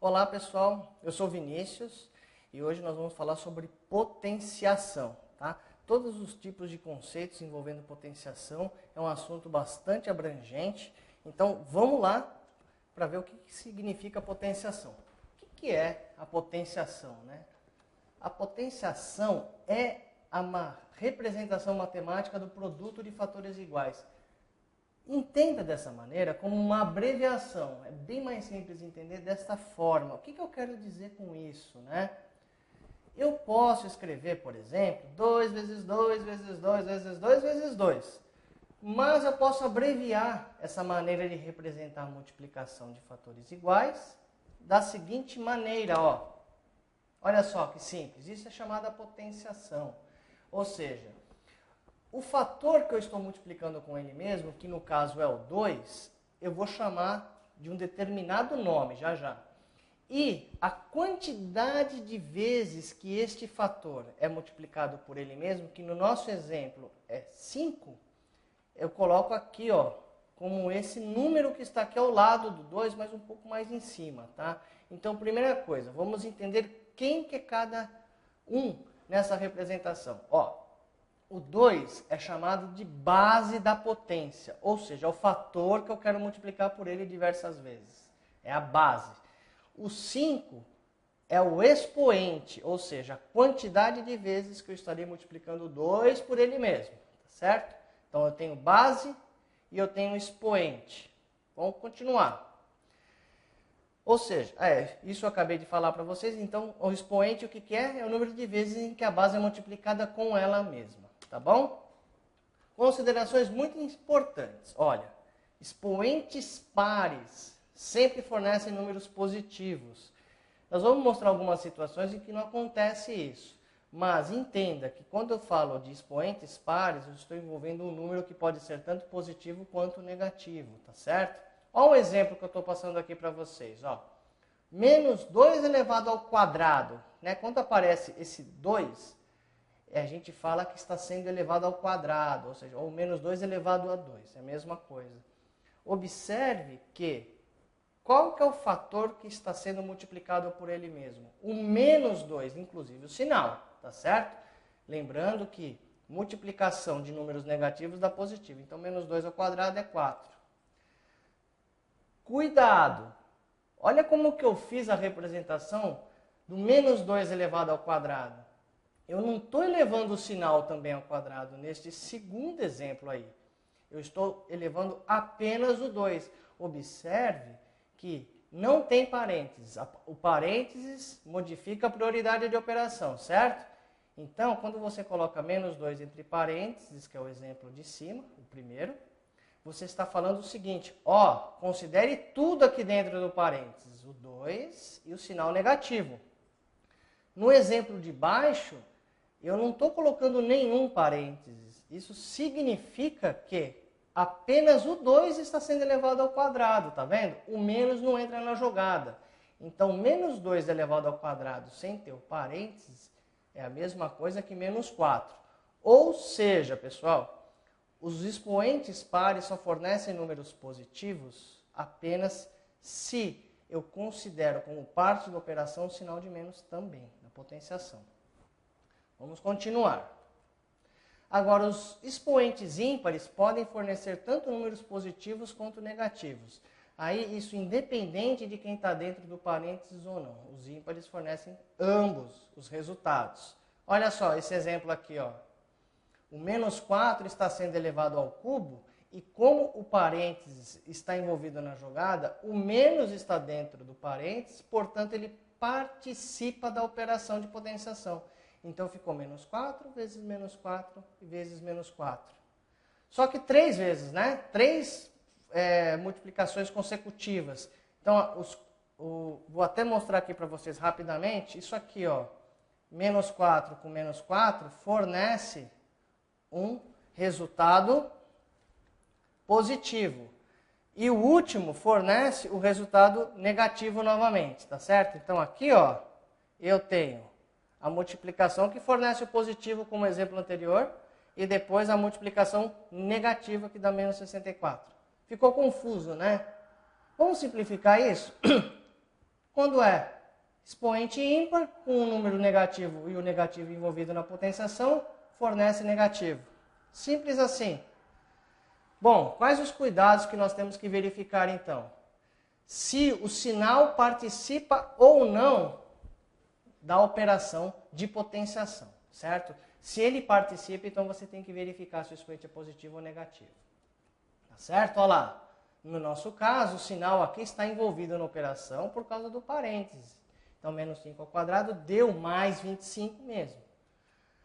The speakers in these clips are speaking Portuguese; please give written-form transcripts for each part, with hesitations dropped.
Olá pessoal, eu sou Vinícius e hoje nós vamos falar sobre potenciação, tá? Todos os tipos de conceitos envolvendo potenciação é um assunto bastante abrangente, então vamos lá para ver o que significa potenciação. O que é a potenciação, né? A potenciação é uma representação matemática do produto de fatores iguais. Entenda dessa maneira como uma abreviação. É bem mais simples entender desta forma. O que eu quero dizer com isso, né? Eu posso escrever, por exemplo, 2 vezes 2 vezes 2 vezes 2 vezes 2. Mas eu posso abreviar essa maneira de representar a multiplicação de fatores iguais da seguinte maneira, ó. Olha só que simples. Isso é chamada potenciação. Ou seja, o fator que eu estou multiplicando com ele mesmo, que no caso é o 2, eu vou chamar de um determinado nome, já já. E a quantidade de vezes que este fator é multiplicado por ele mesmo, que no nosso exemplo é 5, eu coloco aqui, ó, como esse número que está aqui ao lado do 2, mas um pouco mais em cima, tá? Então, primeira coisa, vamos entender quem que é cada um nessa representação. Ó, o 2 é chamado de base da potência, ou seja, é o fator que eu quero multiplicar por ele diversas vezes. É a base. O 5 é o expoente, ou seja, a quantidade de vezes que eu estarei multiplicando o 2 por ele mesmo, tá certo? Então eu tenho base e eu tenho expoente. Vamos continuar. Ou seja, isso eu acabei de falar para vocês, então o expoente o que é? É o número de vezes em que a base é multiplicada com ela mesma. Tá bom? Considerações muito importantes. Olha, expoentes pares sempre fornecem números positivos. Nós vamos mostrar algumas situações em que não acontece isso. Mas entenda que quando eu falo de expoentes pares, eu estou envolvendo um número que pode ser tanto positivo quanto negativo, tá certo? Olha um exemplo que eu estou passando aqui para vocês. Ó. Menos 2 elevado ao quadrado. Né? Quando aparece esse 2... a gente fala que está sendo elevado ao quadrado, ou seja, ou menos 2 elevado a 2, é a mesma coisa. Observe que, qual que é o fator que está sendo multiplicado por ele mesmo? O menos 2, inclusive o sinal, tá certo? Lembrando que multiplicação de números negativos dá positivo, então menos 2 ao quadrado é 4. Cuidado! Olha como que eu fiz a representação do menos 2 elevado ao quadrado. Eu não estou elevando o sinal também ao quadrado neste segundo exemplo aí. Eu estou elevando apenas o 2. Observe que não tem parênteses. O parênteses modifica a prioridade de operação, certo? Então, quando você coloca menos 2 entre parênteses, que é o exemplo de cima, o primeiro, você está falando o seguinte, ó, considere tudo aqui dentro do parênteses, o 2 e o sinal negativo. No exemplo de baixo, eu não estou colocando nenhum parênteses. Isso significa que apenas o 2 está sendo elevado ao quadrado, tá vendo? O menos não entra na jogada. Então, menos 2 elevado ao quadrado sem ter o parênteses é a mesma coisa que menos 4. Ou seja, pessoal, os expoentes pares só fornecem números positivos apenas se eu considero como parte da operação o sinal de menos também, na potenciação. Vamos continuar. Agora, os expoentes ímpares podem fornecer tanto números positivos quanto negativos. Aí, isso independente de quem está dentro do parênteses ou não. Os ímpares fornecem ambos os resultados. Olha só esse exemplo aqui, ó. O menos 4 está sendo elevado ao cubo e como o parênteses está envolvido na jogada, o menos está dentro do parênteses, portanto, ele participa da operação de potenciação. Então, ficou menos 4 vezes menos 4 vezes menos 4. Só que 3 vezes, né? 3 multiplicações consecutivas. Então, vou até mostrar aqui para vocês rapidamente. Isso aqui, ó, menos 4 com menos 4, fornece um resultado positivo. E o último fornece o resultado negativo novamente, tá certo? Então, aqui, ó, eu tenho a multiplicação que fornece o positivo, como exemplo anterior, e depois a multiplicação negativa, que dá menos 64. Ficou confuso, né? Vamos simplificar isso? Quando é expoente ímpar, com um número negativo e o negativo envolvido na potenciação, fornece negativo. Simples assim. Bom, quais os cuidados que nós temos que verificar então? Se o sinal participa ou não da operação de potenciação, certo? Se ele participa, então você tem que verificar se o expoente é positivo ou negativo. Tá certo? Olha lá. No nosso caso, o sinal aqui está envolvido na operação por causa do parênteses. Então, menos 5 ao quadrado deu mais 25 mesmo.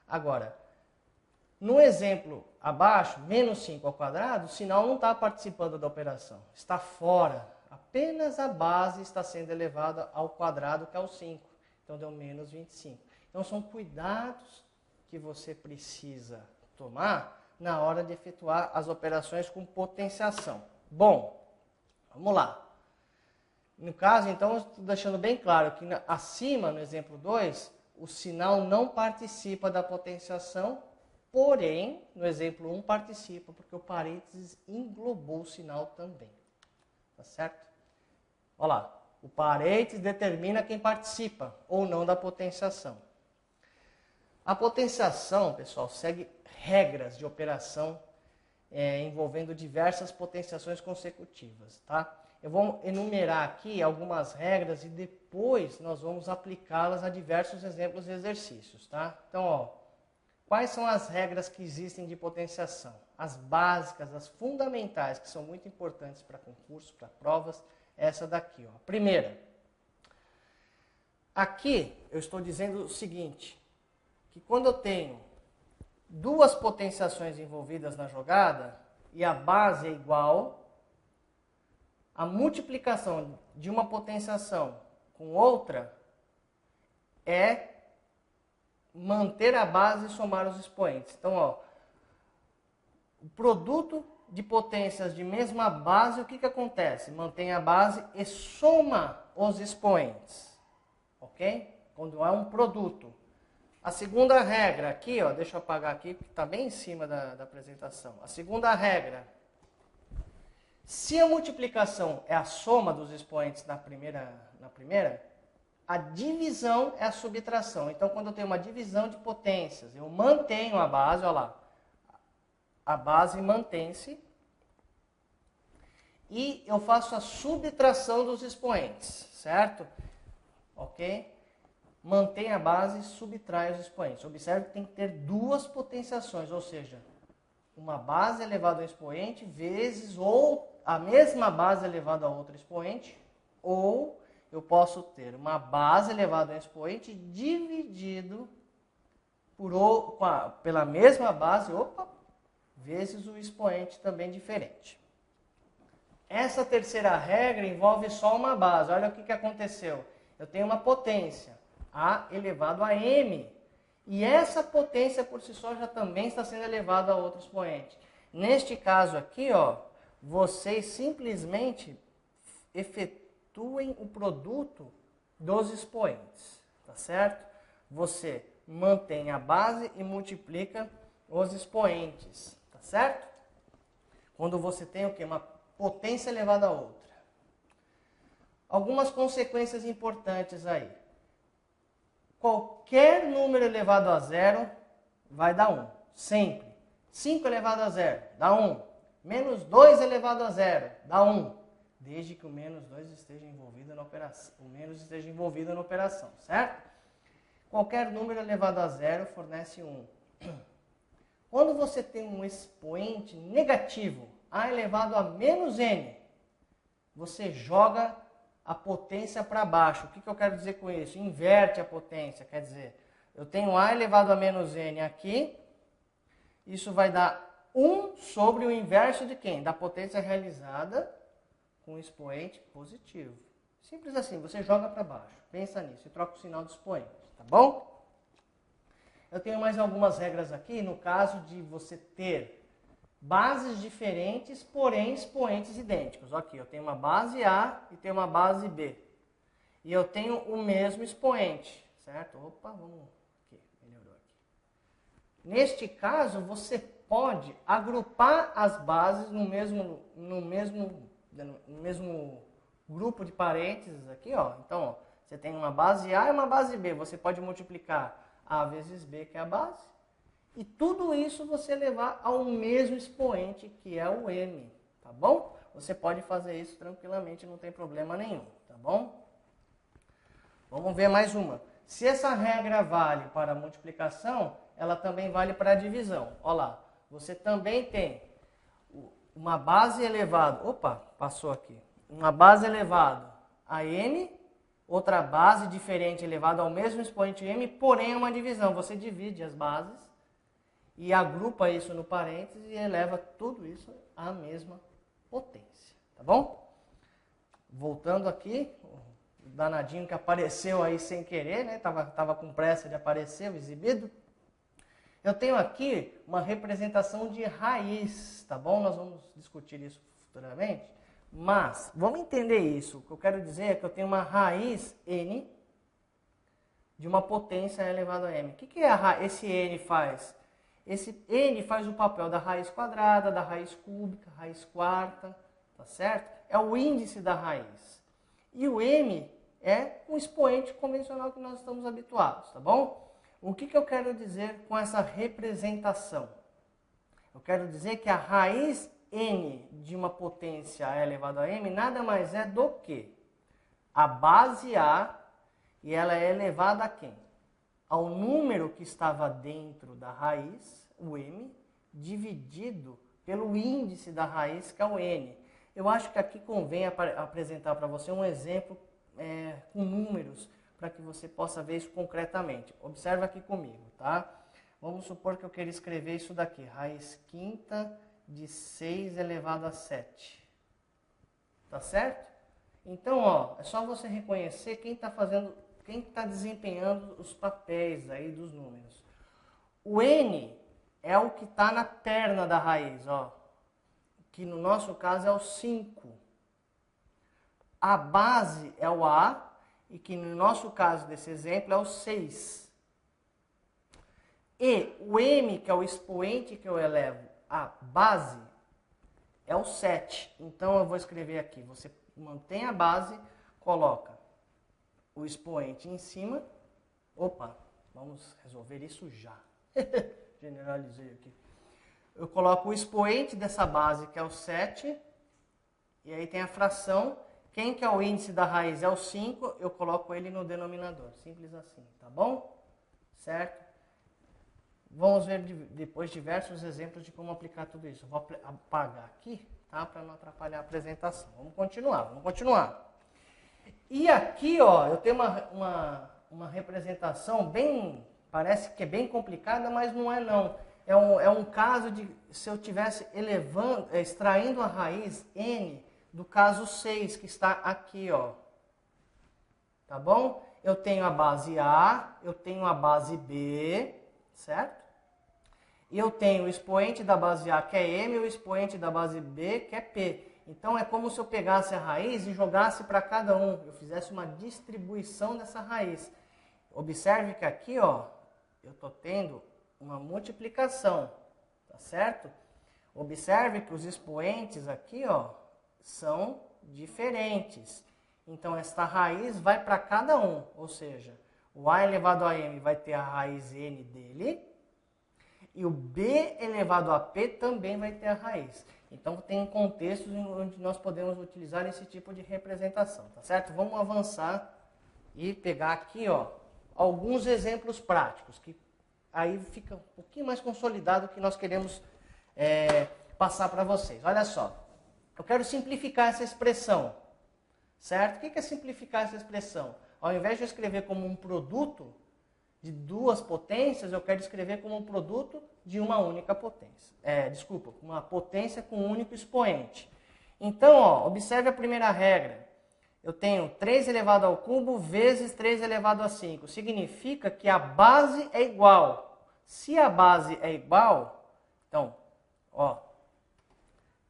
Agora, no exemplo abaixo, menos 5 ao quadrado, o sinal não está participando da operação. Está fora. Apenas a base está sendo elevada ao quadrado, que é o 5. Então, deu menos 25. Então, são cuidados que você precisa tomar na hora de efetuar as operações com potenciação. Bom, vamos lá. No caso, então, eu estou deixando bem claro que acima, no exemplo 2, o sinal não participa da potenciação, porém, no exemplo 1 participa, porque o parênteses englobou o sinal também. Tá certo? Olha lá. O parênteses determina quem participa ou não da potenciação. A potenciação, pessoal, segue regras de operação envolvendo diversas potenciações consecutivas, tá? Eu vou enumerar aqui algumas regras e depois nós vamos aplicá-las a diversos exemplos e exercícios, tá? Então, ó, quais são as regras que existem de potenciação? As básicas, as fundamentais, que são muito importantes para concursos, para provas, essa daqui, ó. Primeira, aqui eu estou dizendo o seguinte, que quando eu tenho duas potenciações envolvidas na jogada e a base é igual, a multiplicação de uma potenciação com outra é manter a base e somar os expoentes. Então, ó, o produto de potências de mesma base, o que acontece? Mantém a base e soma os expoentes. Ok? Quando é um produto. A segunda regra aqui, ó, deixa eu apagar aqui, porque está bem em cima da apresentação. A segunda regra. Se a multiplicação é a soma dos expoentes na primeira, a divisão é a subtração. Então, quando eu tenho uma divisão de potências, eu mantenho a base, olha lá. A base mantém-se e eu faço a subtração dos expoentes, certo? Ok? Mantém a base e subtrai os expoentes. Observe que tem que ter duas potenciações, ou seja, uma base elevada a um expoente vezes ou a mesma base elevada a outro expoente, ou eu posso ter uma base elevada a um expoente dividido pela mesma base, vezes o expoente também diferente. Essa terceira regra envolve só uma base. Olha o que aconteceu. Eu tenho uma potência, A elevado a M. E essa potência por si só já também está sendo elevada a outro expoente. Neste caso aqui, ó, vocês simplesmente efetuem o produto dos expoentes. Tá certo? Você mantém a base e multiplica os expoentes. Tá certo? Quando você tem o quê? Uma potência elevada a outra. Algumas consequências importantes aí. Qualquer número elevado a zero vai dar 1. Sempre. 5 elevado a zero dá 1. Menos 2 elevado a zero dá 1. Desde que o menos 2 esteja envolvido na operação. O menos esteja envolvido na operação, certo? Qualquer número elevado a zero fornece 1. Quando você tem um expoente negativo, A elevado a menos N, você joga a potência para baixo. O que eu quero dizer com isso? Inverte a potência. Quer dizer, eu tenho A elevado a menos N aqui, isso vai dar 1 sobre o inverso de quem? Da potência realizada com expoente positivo. Simples assim, você joga para baixo. Pensa nisso e troca o sinal do expoente, tá bom? Eu tenho mais algumas regras aqui, no caso de você ter bases diferentes, porém expoentes idênticos. Aqui, eu tenho uma base A e tenho uma base B. E eu tenho o mesmo expoente, certo? Opa, vamos aqui, melhorou aqui. Neste caso, você pode agrupar as bases no mesmo grupo de parênteses aqui, ó. Então, ó, você tem uma base A e uma base B. Você pode multiplicar A vezes B, que é a base. E tudo isso você levar ao mesmo expoente, que é o M, tá bom? Você pode fazer isso tranquilamente, não tem problema nenhum, tá bom? Vamos ver mais uma. Se essa regra vale para a multiplicação, ela também vale para a divisão. Olha lá, você também tem uma base elevada, opa, passou aqui. Uma base elevada a n, outra base diferente elevada ao mesmo expoente m, porém é uma divisão. Você divide as bases e agrupa isso no parênteses e eleva tudo isso à mesma potência, tá bom? Voltando aqui, o danadinho que apareceu aí sem querer, né? Tava com pressa de aparecer, o exibido. Eu tenho aqui uma representação de raiz, tá bom? Nós vamos discutir isso futuramente. Mas, vamos entender isso. O que eu quero dizer é que eu tenho uma raiz n de uma potência elevada a m. O que esse n faz? Esse n faz o papel da raiz quadrada, da raiz cúbica, raiz quarta, tá certo? É o índice da raiz. E o m é um expoente convencional que nós estamos habituados, tá bom? O que eu quero dizer com essa representação? Eu quero dizer que a raiz n de uma potência elevada a m nada mais é do que a base A, e ela é elevada a quem? Ao número que estava dentro da raiz, o m, dividido pelo índice da raiz, que é o n. Eu acho que aqui convém apresentar para você um exemplo com números, para que você possa ver isso concretamente. Observa aqui comigo, tá? Vamos supor que eu queira escrever isso daqui, raiz quinta de 6 elevado a 7. Tá certo? Então, ó, é só você reconhecer quem está desempenhando os papéis aí dos números. O n é o que está na terna da raiz, ó, que no nosso caso é o 5. A base é o a, e que no nosso caso desse exemplo é o 6. E o m, que é o expoente que eu elevo a base, é o 7. Então eu vou escrever aqui, você mantém a base, coloca o expoente em cima. Opa, vamos resolver isso já. Generalizei aqui. Eu coloco o expoente dessa base, que é o 7, e aí tem a fração. Quem que é o índice da raiz é o 5, eu coloco ele no denominador. Simples assim, tá bom? Certo? Vamos ver depois diversos exemplos de como aplicar tudo isso. Eu vou apagar aqui, tá? Para não atrapalhar a apresentação. Vamos continuar. E aqui, ó, eu tenho uma representação bem, parece que é bem complicada, mas não é não. É um caso de, se eu estivesse extraindo a raiz n do caso 6, que está aqui, ó. Tá bom? Eu tenho a base A, eu tenho a base B, certo? E eu tenho o expoente da base A, que é M, e o expoente da base B, que é P. Então, é como se eu pegasse a raiz e jogasse para cada um. Eu fizesse uma distribuição dessa raiz. Observe que aqui, ó, eu estou tendo uma multiplicação, tá certo? Observe que os expoentes aqui, ó, são diferentes. Então, esta raiz vai para cada um. Ou seja, o A elevado a M vai ter a raiz N dele. E o B elevado a P também vai ter a raiz. Então, tem contextos onde nós podemos utilizar esse tipo de representação, tá certo? Vamos avançar e pegar aqui, ó, alguns exemplos práticos, que aí fica um pouquinho mais consolidado o que nós queremos passar para vocês. Olha só, eu quero simplificar essa expressão, certo? O que é simplificar essa expressão? Ao invés de eu escrever como um produto de duas potências, eu quero escrever como um produto de uma única potência. Uma potência com um único expoente. Então, ó, observe a primeira regra. Eu tenho 3 elevado ao cubo vezes 3 elevado a 5. Significa que a base é igual. Se a base é igual, então, ó,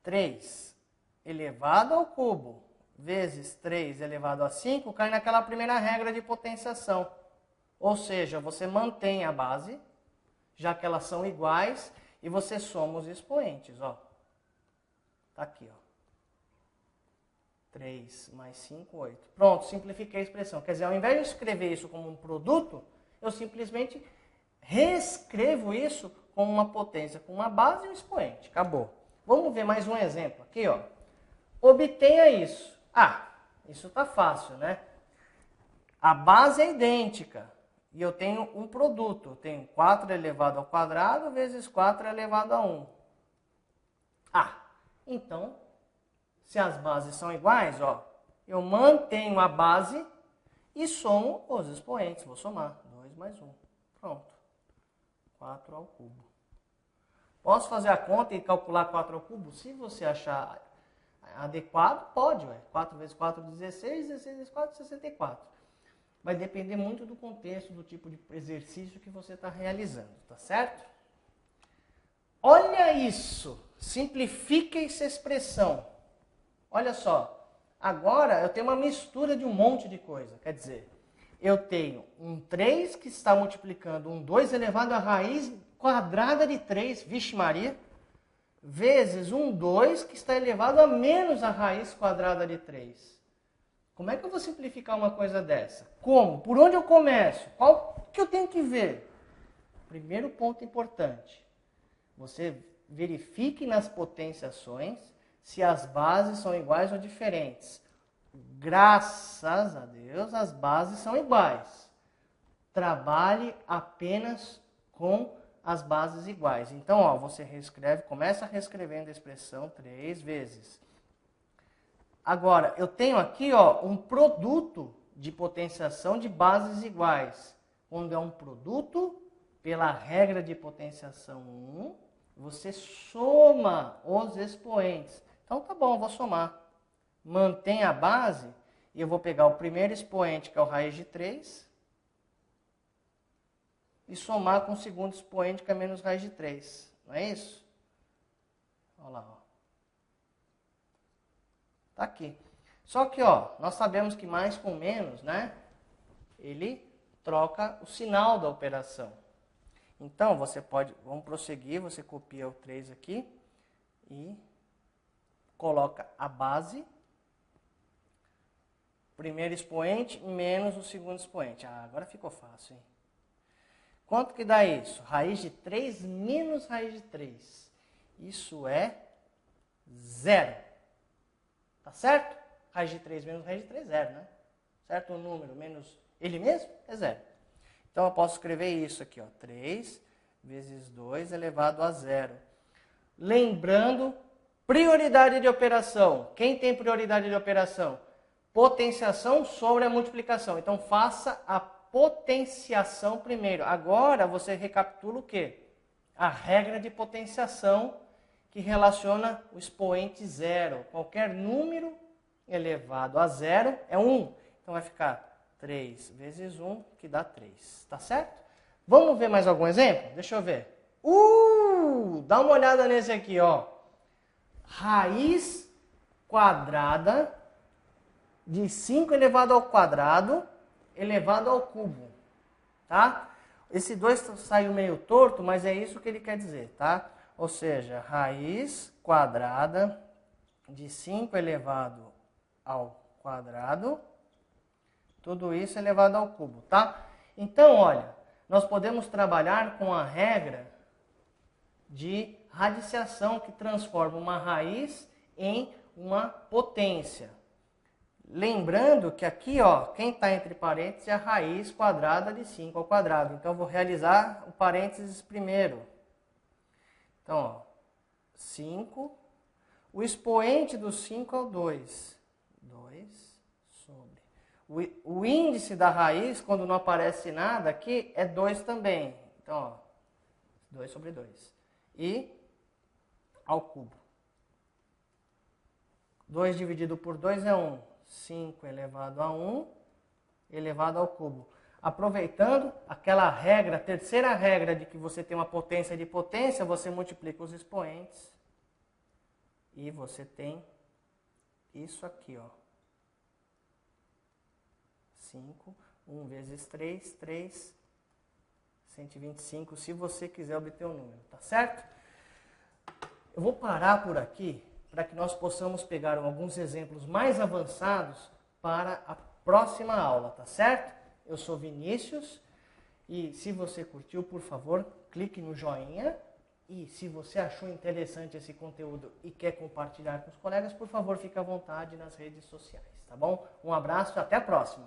3 elevado ao cubo vezes 3 elevado a 5 cai naquela primeira regra de potenciação. Ou seja, você mantém a base, já que elas são iguais, e você soma os expoentes, ó. Tá aqui, ó. 3 mais 5, 8. Pronto, simplifiquei a expressão. Quer dizer, ao invés de escrever isso como um produto, eu simplesmente reescrevo isso como uma potência, com uma base e um expoente. Acabou. Vamos ver mais um exemplo aqui, ó. Obtenha isso. Ah, isso está fácil, né? A base é idêntica. E eu tenho um produto. Eu tenho 4 elevado ao quadrado vezes 4 elevado a 1. Ah, então, se as bases são iguais, ó, eu mantenho a base e somo os expoentes. Vou somar. 2 mais 1. Pronto. 4 ao cubo. Posso fazer a conta e calcular 4 ao cubo? Se você achar adequado, pode. Ué. 4 vezes 4, 16. 16 vezes 4, 64. Vai depender muito do contexto, do tipo de exercício que você está realizando, tá certo? Olha isso! Simplifique essa expressão. Olha só. Agora eu tenho uma mistura de um monte de coisa. Quer dizer, eu tenho um 3 que está multiplicando um 2 elevado à raiz quadrada de 3, vixe Maria, vezes um 2 que está elevado a menos a raiz quadrada de 3. Como é que eu vou simplificar uma coisa dessa? Como? Por onde eu começo? Qual que eu tenho que ver? Primeiro ponto importante. Você verifique nas potenciações se as bases são iguais ou diferentes. Graças a Deus, as bases são iguais. Trabalhe apenas com as bases iguais. Então, ó, você reescreve, começa reescrevendo a expressão 3 vezes. Agora, eu tenho aqui, ó, um produto de potenciação de bases iguais. Quando é um produto, pela regra de potenciação 1, você soma os expoentes. Então, tá bom, eu vou somar. Mantém a base e eu vou pegar o primeiro expoente, que é o raiz de 3, e somar com o segundo expoente, que é menos raiz de 3. Não é isso? Olha lá, ó. Tá aqui. Só que, ó, nós sabemos que mais com menos, né? Ele troca o sinal da operação. Então, você pode, vamos prosseguir, você copia o 3 aqui e coloca a base, primeiro expoente menos o segundo expoente. Ah, agora ficou fácil, hein? Quanto que dá isso? Raiz de 3 menos raiz de 3. Isso é 0. Tá certo? Raiz de 3 menos raiz de 3 é 0, né? Certo? Um número menos ele mesmo é 0. Então, eu posso escrever isso aqui, ó. 3 vezes 2 elevado a 0. Lembrando, prioridade de operação. Quem tem prioridade de operação? Potenciação sobre a multiplicação. Então, faça a potenciação primeiro. Agora, você recapitula o quê? A regra de potenciação que relaciona o expoente 0. Qualquer número elevado a 0 é 1. Então, vai ficar 3 vezes 1, que dá 3. Tá certo? Vamos ver mais algum exemplo? Deixa eu ver. Dá uma olhada nesse aqui, ó. Raiz quadrada de 5 elevado ao quadrado elevado ao cubo. Tá? Esse 2 saiu meio torto, mas é isso que ele quer dizer, tá? Ou seja, raiz quadrada de 5 elevado ao quadrado, tudo isso elevado ao cubo, tá? Então, olha, nós podemos trabalhar com a regra de radiciação que transforma uma raiz em uma potência. Lembrando que aqui, ó, quem está entre parênteses é a raiz quadrada de 5 ao quadrado. Então, eu vou realizar o parênteses primeiro. Então, ó, 5. O expoente do 5 é o 2. 2 sobre. O índice da raiz, quando não aparece nada aqui, é 2 também. Então, ó, 2 sobre 2. E ao cubo. 2 dividido por 2 é 1. 5 elevado a 1 elevado ao cubo. Aproveitando aquela regra, a terceira regra de que você tem uma potência de potência, você multiplica os expoentes e você tem isso aqui, ó. 5, 1 vezes 3, 3, 125, se você quiser obter o número, tá certo? Eu vou parar por aqui, para que nós possamos pegar alguns exemplos mais avançados para a próxima aula, tá certo? Eu sou Vinícius e se você curtiu, por favor, clique no joinha. E se você achou interessante esse conteúdo e quer compartilhar com os colegas, por favor, fique à vontade nas redes sociais, tá bom? Um abraço e até a próxima!